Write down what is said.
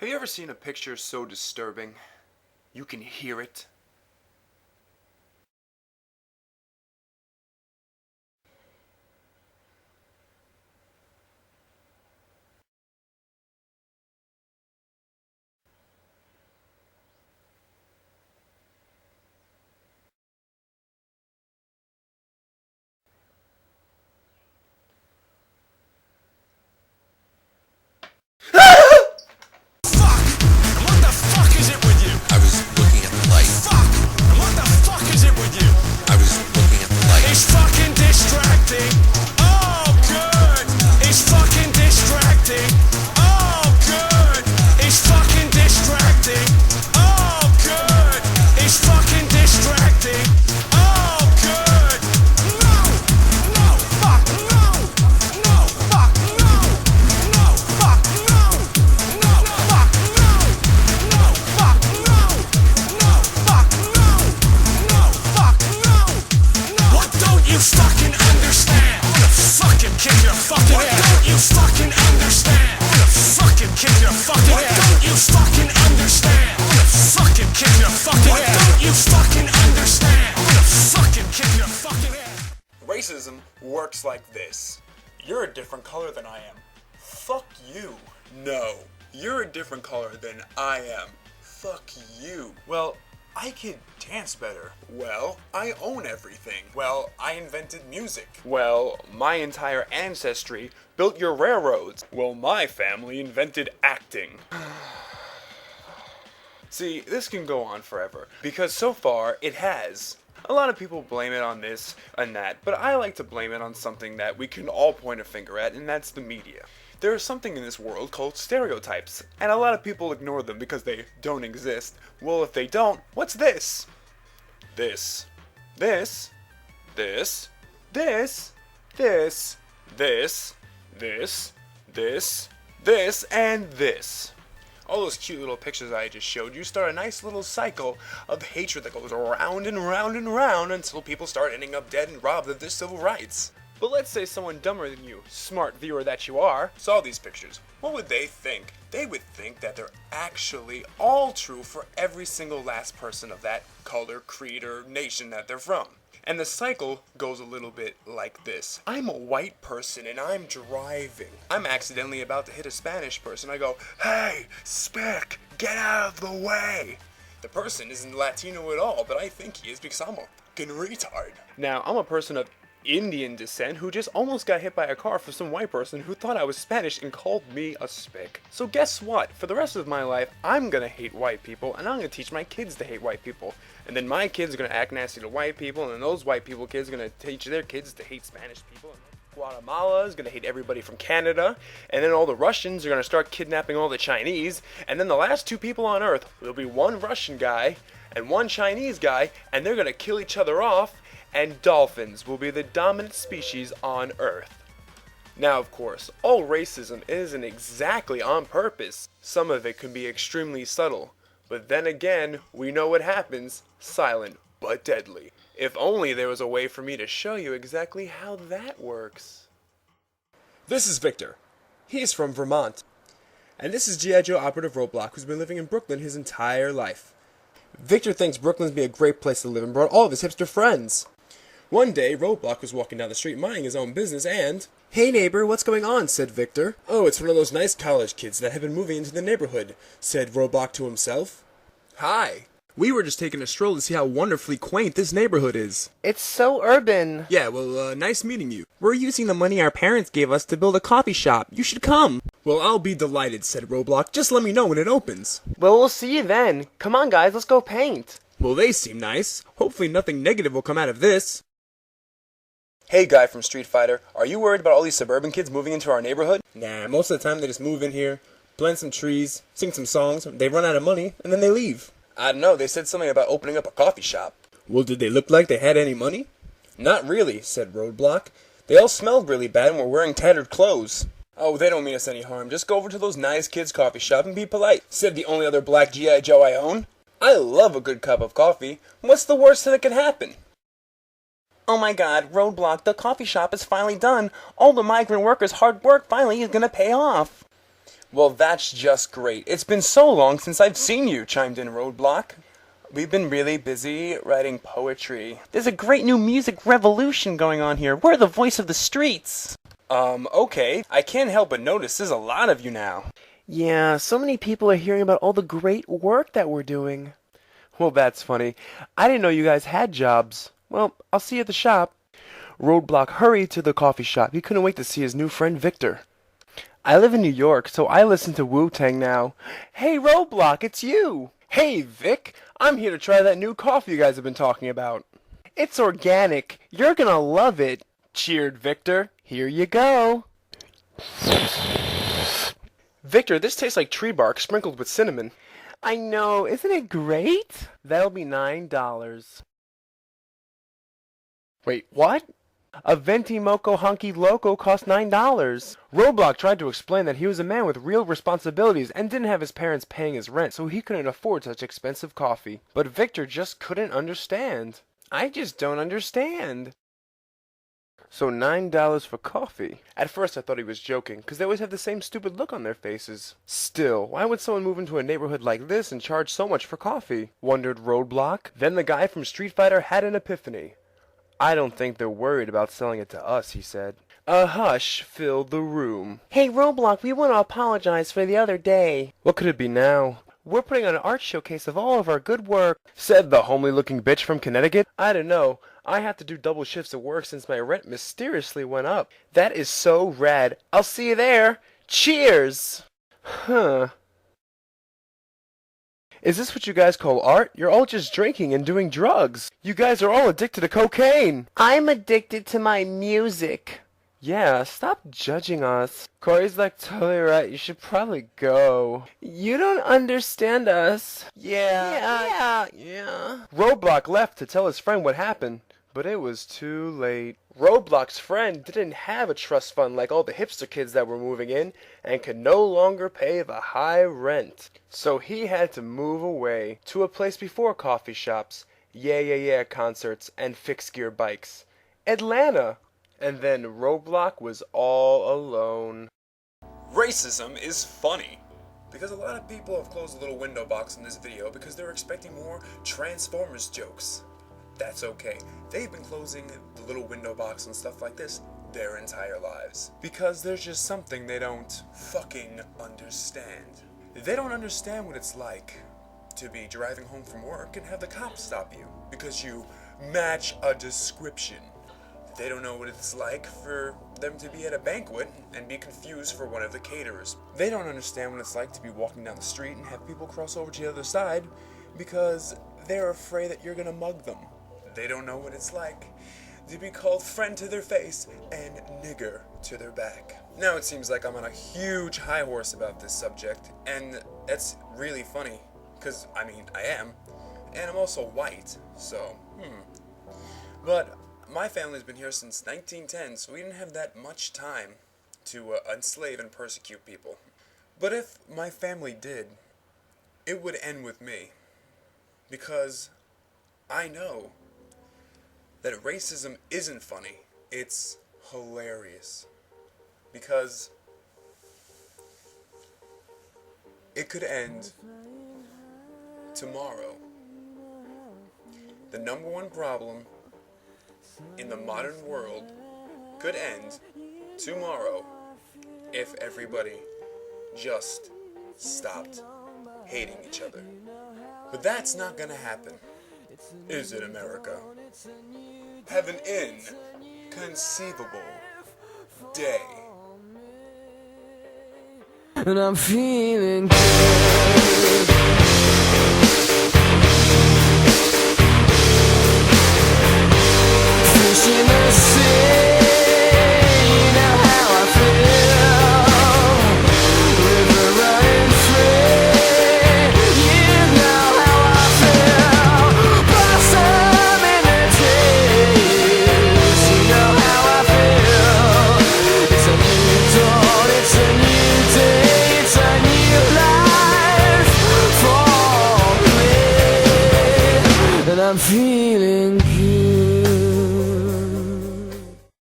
Have you ever seen a picture so disturbing you can hear it? Racism works like this. You're a different color than I am. Fuck you. No, you're a different color than I am. Fuck you. Well, I could dance better. Well, I own everything. Well, I invented music. Well, my entire ancestry built your railroads. Well, my family invented acting. See, this can go on forever, because so far it has. A lot of people blame it on this and that, but I like to blame it on something that we can all point a finger at, and that's the media. There is something in this world called stereotypes, and a lot of people ignore them because they don't exist. Well, if they don't, what's this? This. This. This. This. This. This. This. This. This. And this. All those cute little pictures I just showed you start a nice little cycle of hatred that goes around and round and round until people start ending up dead and robbed of their civil rights. But let's say someone dumber than you, smart viewer that you are, saw these pictures. What would they think? They would think that they're actually all true for every single last person of that color, creed, or nation that they're from. And the cycle goes a little bit like this. I'm a white person and I'm driving. I'm accidentally about to hit a Spanish person. I go, "Hey, Spick, get out of the way." The person isn't Latino at all, but I think he is because I'm a fucking retard. Now, I'm a person of Indian descent who just almost got hit by a car for some white person who thought I was Spanish and called me a spick. So guess what? For the rest of my life, I'm gonna hate white people, and I'm gonna teach my kids to hate white people. And then my kids are gonna act nasty to white people, and then those white people kids are gonna teach their kids to hate Spanish people. And Guatemala is gonna hate everybody from Canada, and then all the Russians are gonna start kidnapping all the Chinese, and then the last two people on Earth will be one Russian guy and one Chinese guy, and they're gonna kill each other off, and dolphins will be the dominant species on Earth. Now, of course, all racism isn't exactly on purpose. Some of it can be extremely subtle. But then again, we know what happens, silent but deadly. If only there was a way for me to show you exactly how that works. This is Victor. He's from Vermont. And this is G.I. Joe Operative Roadblock, who's been living in Brooklyn his entire life. Victor thinks Brooklyn's be a great place to live and brought all of his hipster friends. One day, Roadblock was walking down the street minding his own business and... "Hey neighbor, what's going on?" said Victor. "Oh, it's one of those nice college kids that have been moving into the neighborhood," said Roadblock to himself. "Hi. We were just taking a stroll to see how wonderfully quaint this neighborhood is." It's so urban. "Yeah, well, nice meeting you. We're using the money our parents gave us to build a coffee shop. You should come." "Well, I'll be delighted," said Roadblock. "Just let me know when it opens." Well, we'll see you then. Come on, guys, let's go paint. "Well, they seem nice. Hopefully nothing negative will come out of this." "Hey, guy from Street Fighter, are you worried about all these suburban kids moving into our neighborhood?" "Nah, most of the time they just move in here, plant some trees, sing some songs, they run out of money, and then they leave." "I don't know, they said something about opening up a coffee shop." "Well, did they look like they had any money?" "Not really," said Roadblock. "They all smelled really bad and were wearing tattered clothes." "Oh, they don't mean us any harm. Just go over to those nice kids' coffee shop and be polite," said the only other black G.I. Joe I own. "I love a good cup of coffee. What's the worst that can happen?" Oh my god, Roadblock, the coffee shop is finally done. All the migrant workers' hard work finally is gonna pay off. Well, that's just great. It's been so long since I've seen you, chimed in Roadblock. We've been really busy writing poetry. There's a great new music revolution going on here. We're the voice of the streets. Okay. I can't help but notice there's a lot of you now. Yeah, so many people are hearing about all the great work that we're doing. Well, that's funny. I didn't know you guys had jobs. Well, I'll see you at the shop. Roadblock hurried to the coffee shop. He couldn't wait to see his new friend Victor. I live in New York, so I listen to Wu-Tang now. Hey, Roadblock, it's you! Hey, Vic, I'm here to try that new coffee you guys have been talking about. It's organic. You're gonna love it, cheered Victor. Here you go. Victor, this tastes like tree bark sprinkled with cinnamon. I know, isn't it great? That'll be $9. Wait, what? A Venti Moco Honky Loco cost $9. Roblox tried to explain that he was a man with real responsibilities and didn't have his parents paying his rent, so he couldn't afford such expensive coffee. But Victor just couldn't understand. I just don't understand. So $9 for coffee. At first I thought he was joking, because they always have the same stupid look on their faces. Still, why would someone move into a neighborhood like this and charge so much for coffee? Wondered Roadblock. Then the guy from Street Fighter had an epiphany. I don't think they're worried about selling it to us, he said. A hush filled the room. Hey, Roblox, we want to apologize for the other day. What could it be now? We're putting on an art showcase of all of our good work, said the homely-looking bitch from Connecticut. I don't know. I have to do double shifts at work since my rent mysteriously went up. That is so rad. I'll see you there. Cheers! Huh. Is this what you guys call art? You're all just drinking and doing drugs. You guys are all addicted to cocaine. I'm addicted to my music. Yeah, stop judging us. Corey's like totally right. You should probably go. You don't understand us. Yeah. Roblox left to tell his friend what happened, but it was too late. Roblox's friend didn't have a trust fund like all the hipster kids that were moving in and could no longer pay the high rent. So he had to move away to a place before coffee shops, yeah concerts, and fixed gear bikes. Atlanta. And then Roblox was all alone. Racism is funny. Because a lot of people have closed the little window box in this video because they're expecting more Transformers jokes. That's okay. They've been closing the little window box and stuff like this their entire lives. Because there's just something they don't fucking understand. They don't understand what it's like to be driving home from work and have the cops stop you because you match a description. They don't know what it's like for them to be at a banquet and be confused for one of the caterers. They don't understand what it's like to be walking down the street and have people cross over to the other side because they're afraid that you're gonna mug them. They don't know what it's like to be called friend to their face and nigger to their back. Now it seems like I'm on a huge high horse about this subject, and that's really funny, because, I mean, I am, and I'm also white, so, But my family's been here since 1910, so we didn't have that much time to enslave and persecute people. But if my family did, it would end with me, because I know that racism isn't funny, it's hilarious. Because it could end tomorrow. The number one problem in the modern world could end tomorrow if everybody just stopped hating each other. But that's not gonna happen, is it, America? Have an inconceivable day. And I'm feeling good. Fish in the sea.